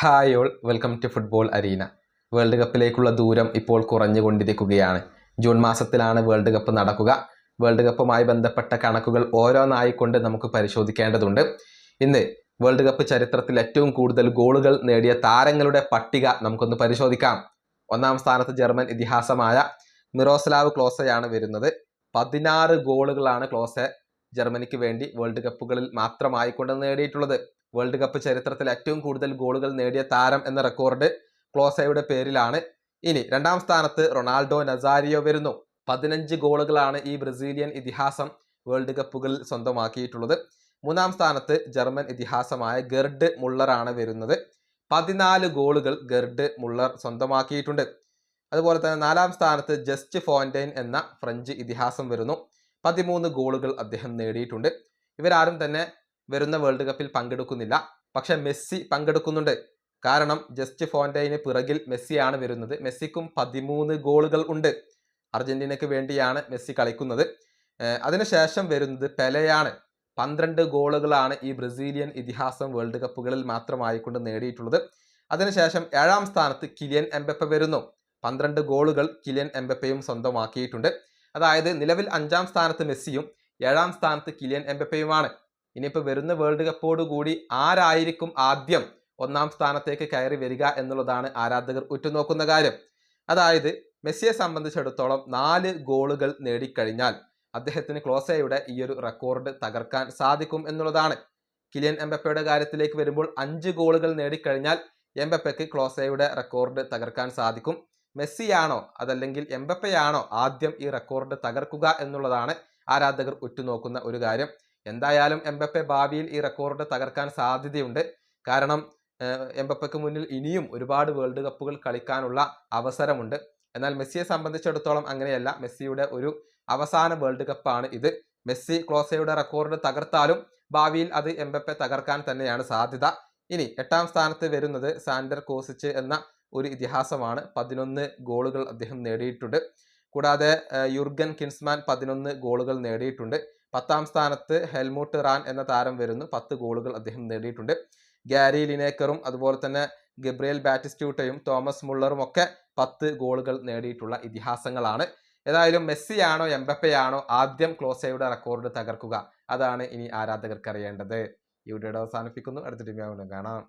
Hi all, welcome to football arena. World കപ്പിലേക്കുള്ള ദൂരം ഇപ്പോൾ കുറഞ്ഞുകൊണ്ടിരിക്കുകയാണ്. ജൂൺ മാസത്തിലാണ് വേൾഡ് കപ്പ് നടക്കുക. വേൾഡ് കപ്പുമായി ബന്ധപ്പെട്ട കണക്കുകൾ ഓരോന്നായിക്കൊണ്ട് നമുക്ക് പരിശോധിക്കേണ്ടതുണ്ട്. ഇന്ന് വേൾഡ് കപ്പ് ചരിത്രത്തിൽ ഏറ്റവും കൂടുതൽ ഗോളുകൾ നേടിയ താരങ്ങളുടെ പട്ടിക നമുക്കൊന്ന് പരിശോധിക്കാം. ഒന്നാം സ്ഥാനത്ത് ജർമ്മൻ ഇതിഹാസമായ മിറോസ്ലാവ് ക്ലോസയാണ് വരുന്നത്. 16 ഗോളുകളാണ് ക്ലോസെ ജർമ്മനിക്ക് വേണ്ടി വേൾഡ് കപ്പുകളിൽ മാത്രമായിക്കൊണ്ട് നേടിയിട്ടുള്ളത്. വേൾഡ് കപ്പ് ചരിത്രത്തിൽ ഏറ്റവും കൂടുതൽ ഗോളുകൾ നേടിയ താരം എന്ന റെക്കോർഡ് ക്ലോസയുടെ പേരിലാണ്. ഇനി രണ്ടാം സ്ഥാനത്ത് റൊണാൾഡോ നസാരിയോ വരുന്നു. 15 ഗോളുകളാണ് ഈ ബ്രസീലിയൻ ഇതിഹാസം വേൾഡ് കപ്പുകളിൽ സ്വന്തമാക്കിയിട്ടുള്ളത്. മൂന്നാം സ്ഥാനത്ത് ജർമ്മൻ ഇതിഹാസമായ ഗെർഡ് മുള്ളറാണ് വരുന്നത്. 14 ഗോളുകൾ ഗെർഡ് മുള്ളർ സ്വന്തമാക്കിയിട്ടുണ്ട്. അതുപോലെ തന്നെ നാലാം സ്ഥാനത്ത് ജസ്റ്റ് ഫോന്റൈൻ എന്ന ഫ്രഞ്ച് ഇതിഹാസം വരുന്നു. 13 ഗോളുകൾ അദ്ദേഹം നേടിയിട്ടുണ്ട്. ഇവരാരും തന്നെ വരുന്ന വേൾഡ് കപ്പിൽ പങ്കെടുക്കുന്നില്ല. പക്ഷെ മെസ്സി പങ്കെടുക്കുന്നുണ്ട്. കാരണം ജസ്റ്റ് ഫോന്റൈന് പിറകിൽ മെസ്സിയാണ് വരുന്നത്. മെസ്സിക്കും 13 ഗോളുകൾ ഉണ്ട്. അർജന്റീനയ്ക്ക് വേണ്ടിയാണ് മെസ്സി കളിക്കുന്നത്. അതിനുശേഷം വരുന്നത് പെലെയാണ്. 12 ഗോളുകളാണ് ഈ ബ്രസീലിയൻ ഇതിഹാസം വേൾഡ് കപ്പുകളിൽ മാത്രമായിക്കൊണ്ട് നേടിയിട്ടുള്ളത്. അതിനുശേഷം 7ാം സ്ഥാനത്ത് കിലിയൻ എംബപ്പെ വരുന്നു. 12 ഗോളുകൾ കിലിയൻ എംബപ്പയും സ്വന്തമാക്കിയിട്ടുണ്ട്. അതായത് നിലവിൽ 5ാം സ്ഥാനത്ത് മെസ്സിയും 7ാം സ്ഥാനത്ത് കിലിയൻ എംബപ്പയുമാണ്. ഇനിയിപ്പോൾ വരുന്ന വേൾഡ് കപ്പോട് കൂടി ആരായിരിക്കും ആദ്യം 1ാം സ്ഥാനത്തേക്ക് കയറി വരിക എന്നുള്ളതാണ് ആരാധകർ ഉറ്റുനോക്കുന്ന കാര്യം. അതായത് മെസ്സിയെ സംബന്ധിച്ചിടത്തോളം 4 ഗോളുകൾ നേടിക്കഴിഞ്ഞാൽ അദ്ദേഹത്തിന് ക്ലോസയുടെ ഈ ഒരു റെക്കോർഡ് തകർക്കാൻ സാധിക്കും എന്നുള്ളതാണ്. കിലിയൻ എംബപ്പയുടെ കാര്യത്തിലേക്ക് വരുമ്പോൾ 5 ഗോളുകൾ നേടിക്കഴിഞ്ഞാൽ എംബപ്പയ്ക്ക് ക്ലോസയുടെ റെക്കോർഡ് തകർക്കാൻ സാധിക്കും. മെസ്സിയാണോ അതല്ലെങ്കിൽ എംബപ്പയാണോ ആദ്യം ഈ റെക്കോർഡ് തകർക്കുക എന്നുള്ളതാണ് ആരാധകർ ഉറ്റുനോക്കുന്ന ഒരു കാര്യം. എന്തായാലും എംബപ്പെ ഭാവിയിൽ ഈ റെക്കോർഡ് തകർക്കാൻ സാധ്യതയുണ്ട്. കാരണം എംബപ്പയ്ക്ക് മുന്നിൽ ഇനിയും ഒരുപാട് വേൾഡ് കപ്പുകൾ കളിക്കാനുള്ള അവസരമുണ്ട്. എന്നാൽ മെസ്സിയെ സംബന്ധിച്ചിടത്തോളം അങ്ങനെയല്ല. മെസ്സിയുടെ ഒരു അവസാന വേൾഡ് കപ്പാണ് ഇത്. മെസ്സി ക്ലോസയുടെ റെക്കോർഡ് തകർത്താലും ഭാവിയിൽ അത് എംബപ്പെ തകർക്കാൻ തന്നെയാണ് സാധ്യത. ഇനി 8ാം സ്ഥാനത്ത് വരുന്നത് സാൻഡർ കോസിച്ച് എന്ന ഒരു ഇതിഹാസമാണ്. 11 ഗോളുകൾ അദ്ദേഹം നേടിയിട്ടുണ്ട്. കൂടാതെ യുർഗൻ കിൻസ്മാൻ 11 ഗോളുകൾ നേടിയിട്ടുണ്ട്. 10ാം സ്ഥാനത്ത് ഹെൽമൂട്ട് റാൻ എന്ന താരം വരുന്നു. 10 ഗോളുകൾ അദ്ദേഹം നേടിയിട്ടുണ്ട്. ഗാരി ലിനേക്കറും അതുപോലെ തന്നെ ഗബ്രിയേൽ ബാറ്റിസ്റ്റൂട്ടയും തോമസ് മുള്ളറും ഒക്കെ 10 ഗോളുകൾ നേടിയിട്ടുള്ള ഇതിഹാസങ്ങളാണ്. ഏതായാലും മെസ്സിയാണോ എംബപ്പയാണോ ആദ്യം ക്ലോസയുടെ റെക്കോർഡ് തകർക്കുക? അതാണ് ഇനി ആരാധകർക്ക് അറിയേണ്ടത്. ഈ വീഡിയോ അവസാനിപ്പിക്കുന്നു. അടുത്ത ടീം കാണാം.